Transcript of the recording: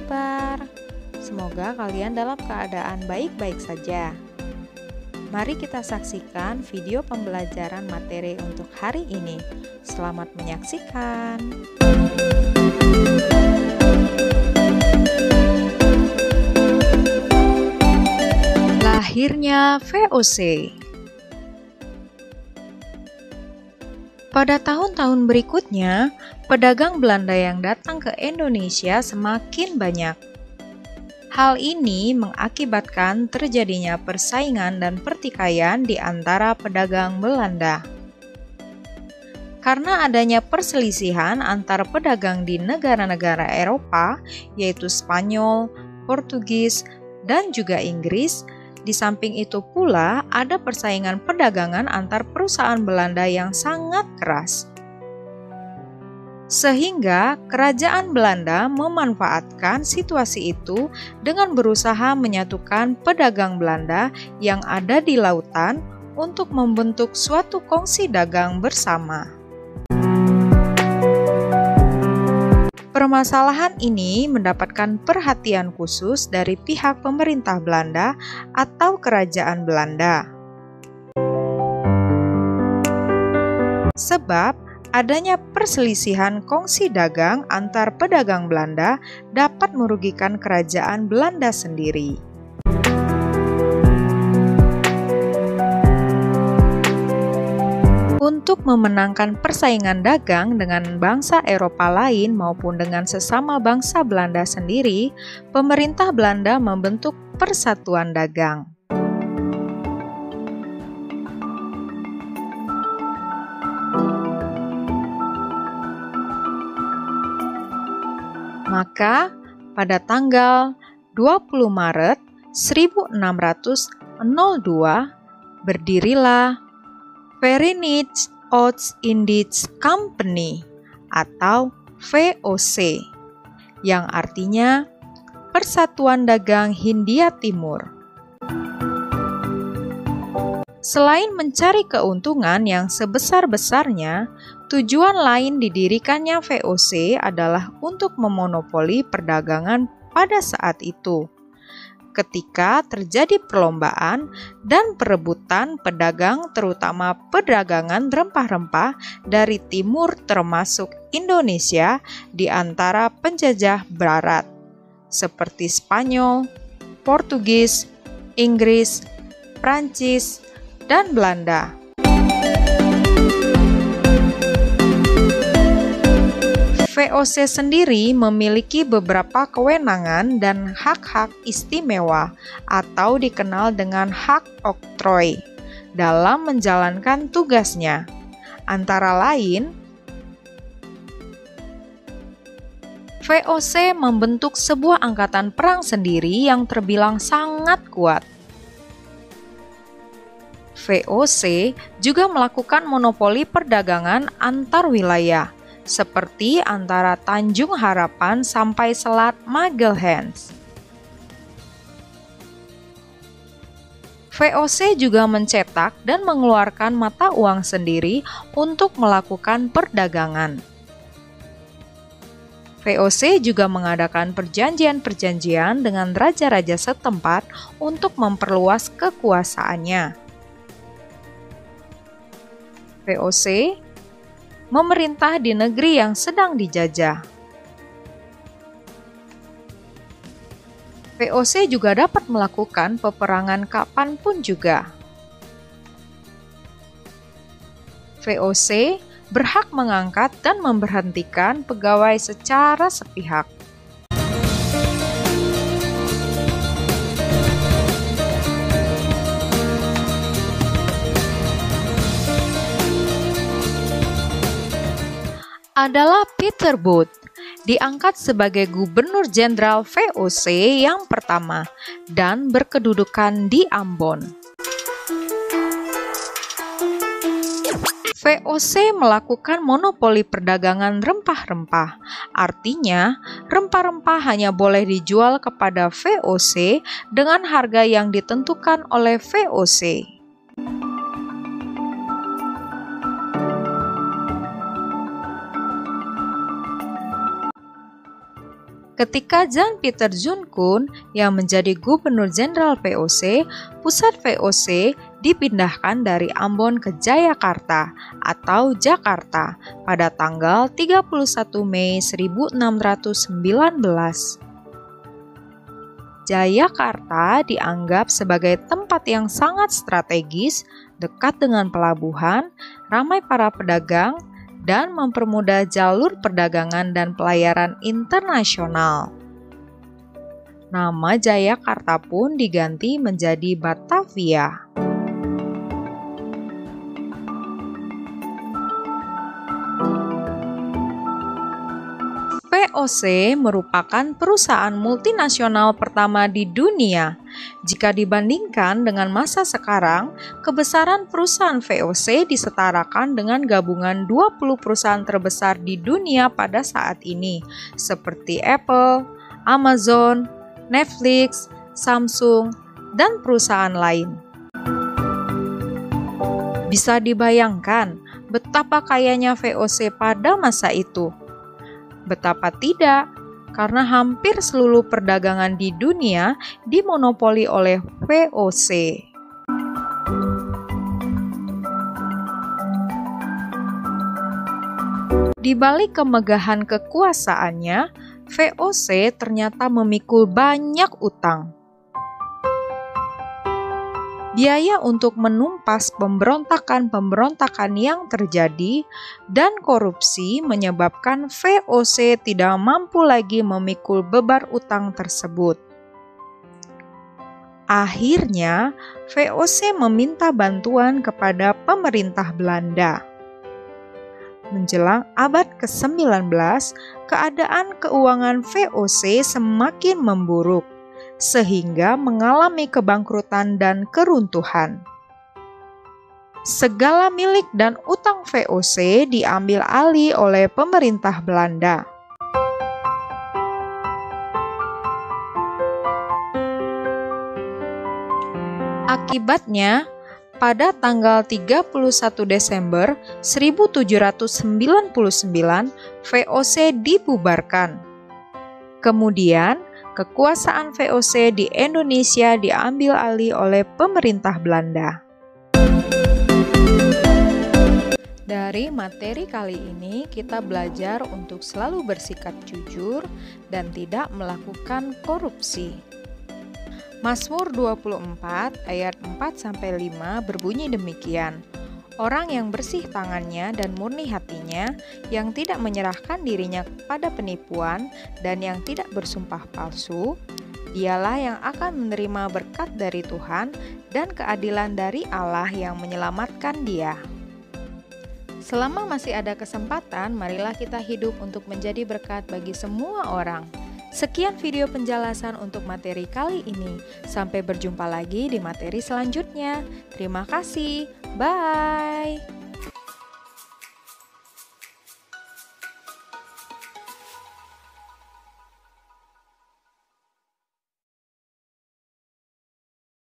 kabar? Semoga kalian dalam keadaan baik-baik saja. Mari kita saksikan video pembelajaran materi untuk hari ini. Selamat menyaksikan. Lahirnya VOC. Pada tahun-tahun berikutnya, pedagang Belanda yang datang ke Indonesia semakin banyak. Hal ini mengakibatkan terjadinya persaingan dan pertikaian di antara pedagang Belanda. Karena adanya perselisihan antar pedagang di negara-negara Eropa, yaitu Spanyol, Portugis, dan juga Inggris, di samping itu pula ada persaingan perdagangan antar perusahaan Belanda yang sangat keras. Sehingga kerajaan Belanda memanfaatkan situasi itu dengan berusaha menyatukan pedagang Belanda yang ada di lautan untuk membentuk suatu kongsi dagang bersama. Permasalahan ini mendapatkan perhatian khusus dari pihak pemerintah Belanda atau kerajaan Belanda. Sebab adanya perselisihan kongsi dagang antar pedagang Belanda dapat merugikan kerajaan Belanda sendiri. Untuk memenangkan persaingan dagang dengan bangsa Eropa lain maupun dengan sesama bangsa Belanda sendiri, pemerintah Belanda membentuk Persatuan Dagang. Maka, pada tanggal 20 Maret 1602, berdirilah Verenigde Oost-Indische Compagnie atau VOC, yang artinya Persatuan Dagang Hindia Timur. Selain mencari keuntungan yang sebesar-besarnya, tujuan lain didirikannya VOC adalah untuk memonopoli perdagangan pada saat itu, ketika terjadi perlombaan dan perebutan pedagang, terutama perdagangan rempah-rempah dari timur termasuk Indonesia di antara penjajah barat seperti Spanyol, Portugis, Inggris, Prancis, dan Belanda. VOC sendiri memiliki beberapa kewenangan dan hak-hak istimewa atau dikenal dengan hak oktroi dalam menjalankan tugasnya. Antara lain, VOC membentuk sebuah angkatan perang sendiri yang terbilang sangat kuat. VOC juga melakukan monopoli perdagangan antar wilayah, seperti antara Tanjung Harapan sampai Selat Magelhaens. VOC juga mencetak dan mengeluarkan mata uang sendiri untuk melakukan perdagangan. VOC juga mengadakan perjanjian-perjanjian dengan raja-raja setempat untuk memperluas kekuasaannya. VOC memerintah di negeri yang sedang dijajah. VOC juga dapat melakukan peperangan kapanpun juga. VOC berhak mengangkat dan memberhentikan pegawai secara sepihak. Adalah Peter Booth, diangkat sebagai Gubernur Jenderal VOC yang pertama dan berkedudukan di Ambon. VOC melakukan monopoli perdagangan rempah-rempah, artinya rempah-rempah hanya boleh dijual kepada VOC dengan harga yang ditentukan oleh VOC. Ketika Jan Pieter Jonkun yang menjadi Gubernur Jenderal VOC, pusat VOC dipindahkan dari Ambon ke Jayakarta atau Jakarta pada tanggal 31 Mei 1619. Jayakarta dianggap sebagai tempat yang sangat strategis, dekat dengan pelabuhan, ramai para pedagang, dan mempermudah jalur perdagangan dan pelayaran internasional. Nama Jayakarta pun diganti menjadi Batavia. VOC merupakan perusahaan multinasional pertama di dunia. Jika dibandingkan dengan masa sekarang, kebesaran perusahaan VOC disetarakan dengan gabungan 20 perusahaan terbesar di dunia pada saat ini, seperti Apple, Amazon, Netflix, Samsung, dan perusahaan lain. Bisa dibayangkan betapa kayanya VOC pada masa itu. Betapa tidak, karena hampir seluruh perdagangan di dunia dimonopoli oleh VOC. Di balik kemegahan kekuasaannya, VOC ternyata memikul banyak utang. Biaya untuk menumpas pemberontakan-pemberontakan yang terjadi dan korupsi menyebabkan VOC tidak mampu lagi memikul beban utang tersebut. Akhirnya, VOC meminta bantuan kepada pemerintah Belanda. Menjelang abad ke-19, keadaan keuangan VOC semakin memburuk, sehingga mengalami kebangkrutan dan keruntuhan. Segala milik dan utang VOC diambil alih oleh pemerintah Belanda. Akibatnya, pada tanggal 31 Desember 1799, VOC dibubarkan. Kemudian, kekuasaan VOC di Indonesia diambil alih oleh pemerintah Belanda. Dari materi kali ini, kita belajar untuk selalu bersikap jujur dan tidak melakukan korupsi. Mazmur 24 ayat 4-5 berbunyi demikian. Orang yang bersih tangannya dan murni hatinya, yang tidak menyerahkan dirinya kepada penipuan dan yang tidak bersumpah palsu, dialah yang akan menerima berkat dari Tuhan dan keadilan dari Allah yang menyelamatkan dia. Selama masih ada kesempatan, marilah kita hidup untuk menjadi berkat bagi semua orang. Sekian video penjelasan untuk materi kali ini. Sampai berjumpa lagi di materi selanjutnya. Terima kasih. Bye.